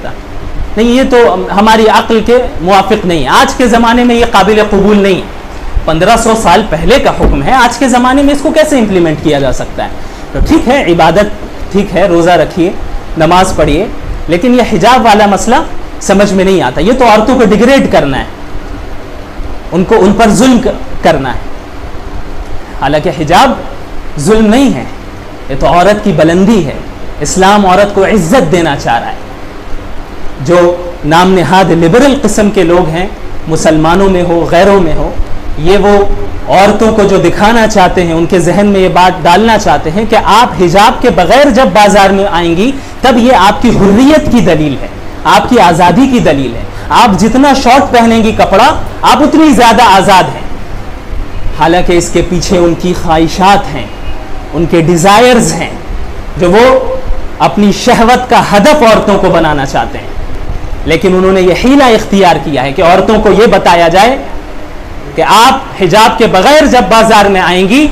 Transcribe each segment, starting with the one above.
سکتا. نہیں یہ تو ہماری عقل کے موافق نہیں ہے, آج کے زمانے میں یہ قابل قبول نہیں ہے. 1500 سال پہلے کا حکم ہے, آج کے زمانے میں اس کو کیسے امپلیمنٹ کیا جا سکتا ہے؟ تو ٹھیک ہے عبادت ٹھیک ہے, روزہ رکھیے, نماز پڑھیے, لیکن یہ حجاب والا مسئلہ سمجھ میں نہیں آتا. یہ تو عورتوں کو ڈیگریڈ کرنا ہے, ان پر ظلم کرنا ہے. حالانکہ حجاب ظلم نہیں ہے, یہ تو عورت کی بلندی ہے. اسلام عورت کو عزت دینا چاہ رہا ہے. جو نام نہاد لبرل قسم کے لوگ ہیں, مسلمانوں میں ہو غیروں میں ہو, یہ وہ عورتوں کو جو دکھانا چاہتے ہیں, ان کے ذہن میں یہ بات ڈالنا چاہتے ہیں کہ آپ حجاب کے بغیر جب بازار میں آئیں گی تب یہ آپ کی حریت کی دلیل ہے, آپ کی آزادی کی دلیل ہے. آپ جتنا شارٹ پہنیں گی کپڑا آپ اتنی زیادہ آزاد ہیں. حالانکہ اس کے پیچھے ان کی خواہشات ہیں, ان کے ڈیزائرز ہیں, جو وہ اپنی شہوت کا ہدف عورتوں کو بنانا چاہتے ہیں. لیکن انہوں نے یہ حیلہ اختیار کیا ہے کہ عورتوں کو یہ بتایا جائے کہ آپ حجاب کے بغیر جب بازار میں آئیں گی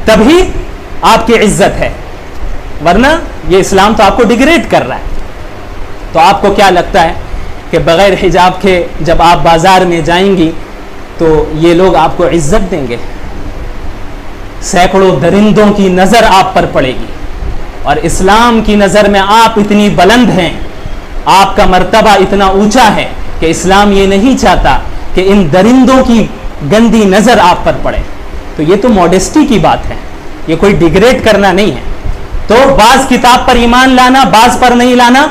تبھی آپ کی عزت ہے, ورنہ یہ اسلام تو آپ کو ڈیگریڈ کر رہا ہے. تو آپ کو کیا لگتا ہے کہ بغیر حجاب کے جب آپ بازار میں جائیں گی تو یہ لوگ آپ کو عزت دیں گے؟ سینکڑوں درندوں کی نظر آپ پر پڑے گی, اور اسلام کی نظر میں آپ اتنی بلند ہیں, آپ کا مرتبہ اتنا اونچا ہے کہ اسلام یہ نہیں چاہتا کہ ان درندوں کی گندی نظر آپ پر پڑے. تو یہ تو موڈیسٹی کی بات ہے, یہ کوئی ڈیگریڈ کرنا نہیں ہے. تو بعض کتاب پر ایمان لانا, بعض پر نہیں لانا,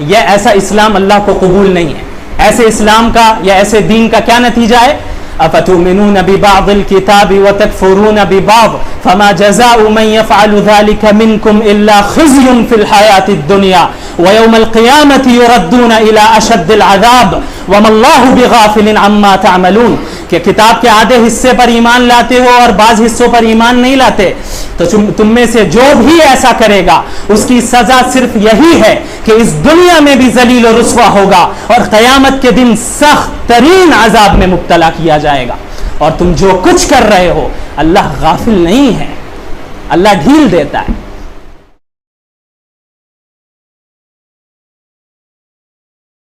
یہ ایسا اسلام اللہ کو قبول نہیں ہے. ایسے اسلام کا یا ایسے دین کا کیا نتیجہ ہے؟ افتؤمنون ببعض الكتاب وتكفرون ببعض فما جزاء من يفعل ذلك منكم الا خزي في الحياة الدنيا ويوم القيامة يردون الى اشد العذاب وما الله بغافل عما تعملون. کہ کتاب کے آدھے حصے پر ایمان لاتے ہو اور بعض حصوں پر ایمان نہیں لاتے, تو تم میں سے جو بھی ایسا کرے گا اس کی سزا صرف یہی ہے کہ اس دنیا میں بھی ذلیل و رسوا ہوگا اور قیامت کے دن سخت ترین عذاب میں مبتلا کیا جائے گا. اور تم جو کچھ کر رہے ہو اللہ غافل نہیں ہے, اللہ ڈھیل دیتا ہے.